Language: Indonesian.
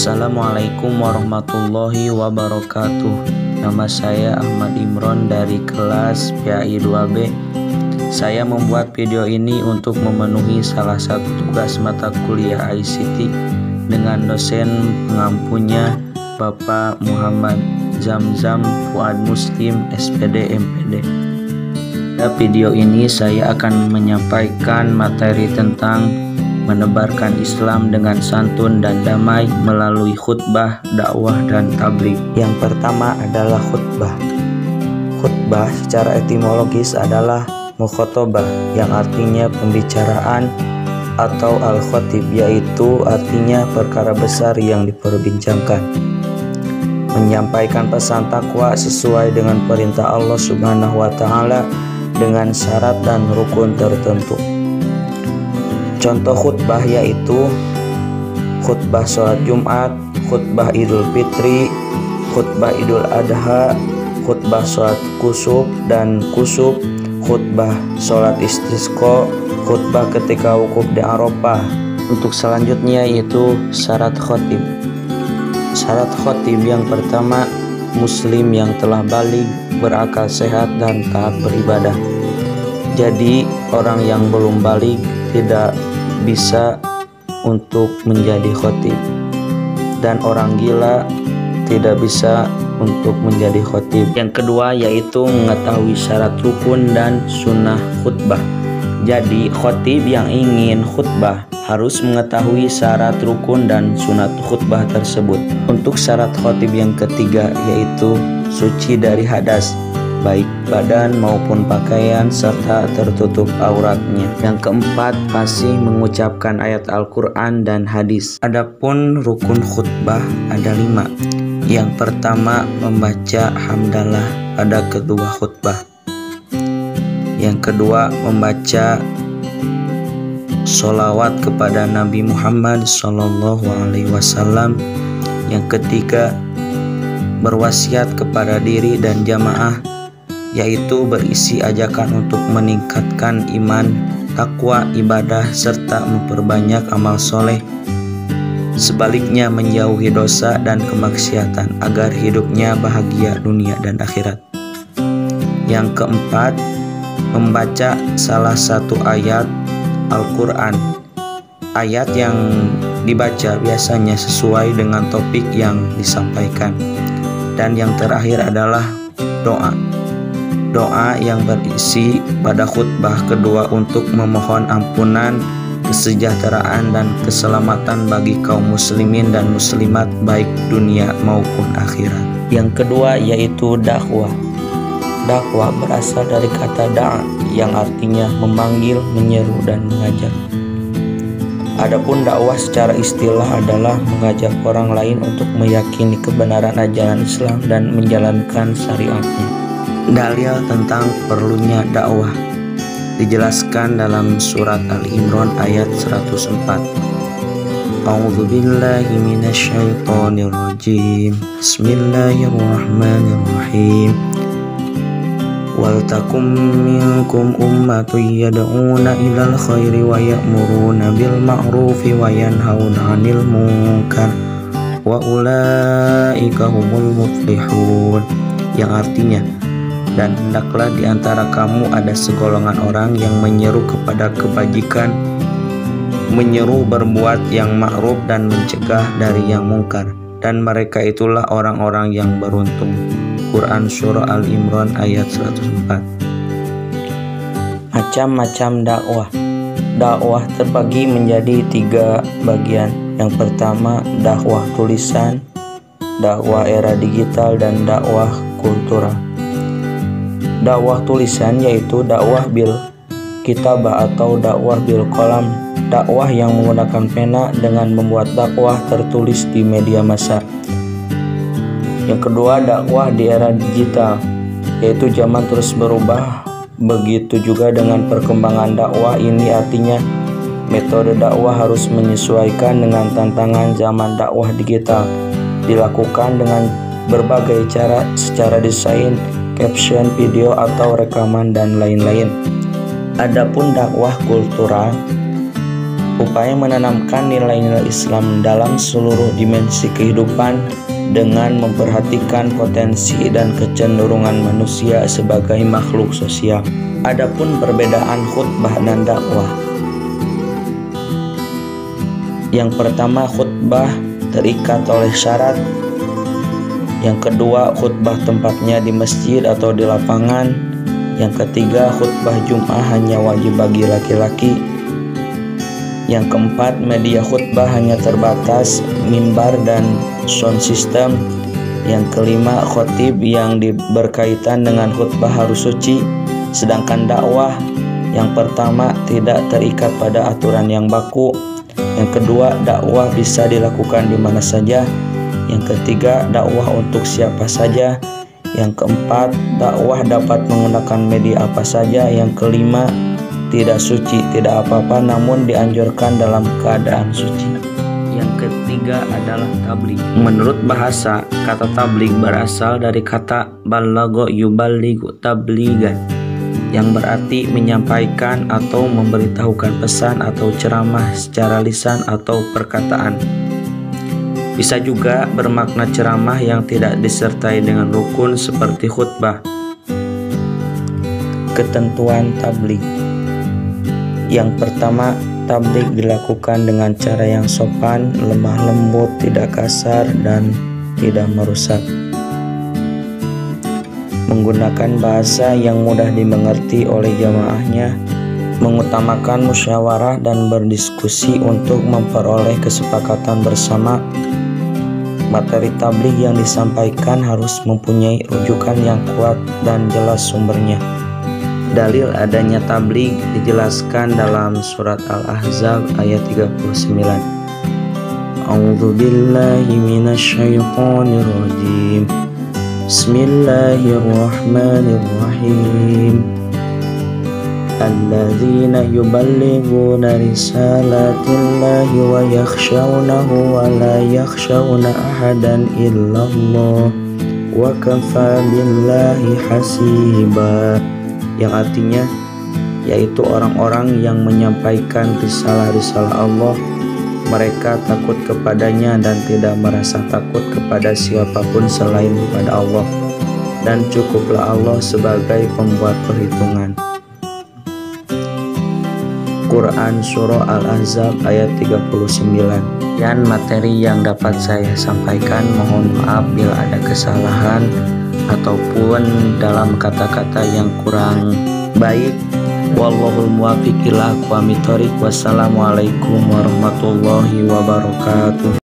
Assalamualaikum warahmatullahi wabarakatuh. Nama saya Ahmad Imron dari kelas PAI 2B. Saya membuat video ini untuk memenuhi salah satu tugas mata kuliah ICT dengan dosen pengampunya Bapak Muhammad Zamzam Fuad Muslim SPD MPD. Pada video ini saya akan menyampaikan materi tentang menebarkan Islam dengan santun dan damai melalui khutbah, dakwah, dan tabligh. Yang pertama adalah khutbah. Khutbah secara etimologis adalah mukhotobah yang artinya pembicaraan atau al-khotib, yaitu artinya perkara besar yang diperbincangkan. Menyampaikan pesan takwa sesuai dengan perintah Allah Subhanahu wa Ta'ala dengan syarat dan rukun tertentu. Contoh khutbah yaitu khutbah sholat Jumat, khutbah Idul Fitri, khutbah Idul Adha, khutbah sholat kusuf dan kusuf, khutbah sholat istisqa, khutbah ketika wukuf di Arafah. Untuk selanjutnya yaitu syarat khotib. Syarat khotib yang pertama, muslim yang telah baligh, berakal sehat dan taat beribadah. Jadi orang yang belum baligh tidak bisa untuk menjadi khotib, dan orang gila tidak bisa untuk menjadi khotib. Yang kedua yaitu mengetahui syarat rukun dan sunnah khutbah. Jadi khotib yang ingin khutbah harus mengetahui syarat rukun dan sunat khutbah tersebut. Untuk syarat khotib yang ketiga yaitu suci dari hadas, baik badan maupun pakaian, serta tertutup auratnya. Yang keempat, fasih mengucapkan ayat Al-Quran dan hadis. Adapun rukun khutbah ada 5. Yang pertama, membaca hamdalah pada kedua khutbah. Yang kedua, membaca sholawat kepada Nabi Muhammad SAW. Yang ketiga, berwasiat kepada diri dan jamaah, yaitu berisi ajakan untuk meningkatkan iman, takwa, ibadah, serta memperbanyak amal soleh. Sebaliknya menjauhi dosa dan kemaksiatan agar hidupnya bahagia dunia dan akhirat. Yang keempat, membaca salah satu ayat Al-Quran. Ayat yang dibaca biasanya sesuai dengan topik yang disampaikan. Dan yang terakhir adalah doa. Doa yang berisi pada khutbah kedua untuk memohon ampunan, kesejahteraan, dan keselamatan bagi kaum muslimin dan muslimat baik dunia maupun akhirat. Yang kedua yaitu dakwah. Dakwah berasal dari kata da'a yang artinya memanggil, menyeru, dan mengajak. Adapun dakwah secara istilah adalah mengajak orang lain untuk meyakini kebenaran ajaran Islam dan menjalankan syariatnya. Dalil tentang perlunya dakwah dijelaskan dalam surat Al-Imran ayat 104. A'udzubillahi minasyaitonirrajim. Bismillahirrahmanirrahim. Wal takum minkum ummatun yad'una ilal khairi wa ya'muruna bil ma'rufi wa yanhauna 'anil munkar wa ulaika humul muflihun. Yang artinya, dan hendaklah di antara kamu ada segolongan orang yang menyeru kepada kebajikan, menyeru berbuat yang ma'ruf dan mencegah dari yang mungkar, dan mereka itulah orang-orang yang beruntung. Quran Surah Al-Imran ayat 104. Macam-macam dakwah. Dakwah terbagi menjadi 3 bagian. Yang pertama, dakwah tulisan, dakwah era digital, dan dakwah kultural. Dakwah tulisan yaitu dakwah bil kitabah atau dakwah bil qalam, dakwah yang menggunakan pena dengan membuat dakwah tertulis di media massa. Yang kedua, dakwah di era digital, yaitu zaman terus berubah. Begitu juga dengan perkembangan dakwah ini, artinya metode dakwah harus menyesuaikan dengan tantangan zaman dakwah digital, dilakukan dengan berbagai cara secara desain, caption, video, atau rekaman, dan lain-lain. Adapun dakwah kultural upaya menanamkan nilai-nilai Islam dalam seluruh dimensi kehidupan dengan memperhatikan potensi dan kecenderungan manusia sebagai makhluk sosial. Adapun perbedaan khutbah dan dakwah. Yang pertama, khutbah terikat oleh syarat. Yang kedua, khutbah tempatnya di masjid atau di lapangan. Yang ketiga, khutbah Jum'ah hanya wajib bagi laki-laki. Yang keempat, media khutbah hanya terbatas mimbar dan sound system. Yang kelima, khotib yang berkaitan dengan khutbah harus suci. Sedangkan dakwah yang pertama tidak terikat pada aturan yang baku. Yang kedua, dakwah bisa dilakukan di mana saja. Yang ketiga, dakwah untuk siapa saja. Yang keempat, dakwah dapat menggunakan media apa saja. Yang kelima, tidak suci, tidak apa-apa, namun dianjurkan dalam keadaan suci. Yang ketiga adalah tabligh. Menurut bahasa, kata tabligh berasal dari kata balagha yuballighu tabligan, yang berarti menyampaikan atau memberitahukan pesan atau ceramah secara lisan atau perkataan. Bisa juga bermakna ceramah yang tidak disertai dengan rukun seperti khutbah. Ketentuan tabligh. Yang pertama, tabligh dilakukan dengan cara yang sopan, lemah lembut, tidak kasar, dan tidak merusak. Menggunakan bahasa yang mudah dimengerti oleh jamaahnya, mengutamakan musyawarah dan berdiskusi untuk memperoleh kesepakatan bersama. Materi tabligh yang disampaikan harus mempunyai rujukan yang kuat dan jelas sumbernya. Dalil adanya tabligh dijelaskan dalam surat Al-Ahzab ayat 39. A'udzu billahi minasyaitonir rajim. Bismillahirrahmanirrahim. Alladzina yuballighuna risalatillahi wa yakhshawnahu wa la yakhshawna ahadan illallah wa kafa billahi hasiba. Yang artinya yaitu orang-orang yang menyampaikan risalah-risalah Allah, mereka takut kepadanya dan tidak merasa takut kepada siapapun selain kepada Allah, dan cukuplah Allah sebagai pembuat perhitungan. Quran Surah Al-Ahzab ayat 39. Dan materi yang dapat saya sampaikan, mohon maaf bila ada kesalahan ataupun dalam kata-kata yang kurang baik. Wallahul muwaffiq ila aqwamit thoriq. Wassalamualaikum warahmatullahi wabarakatuh.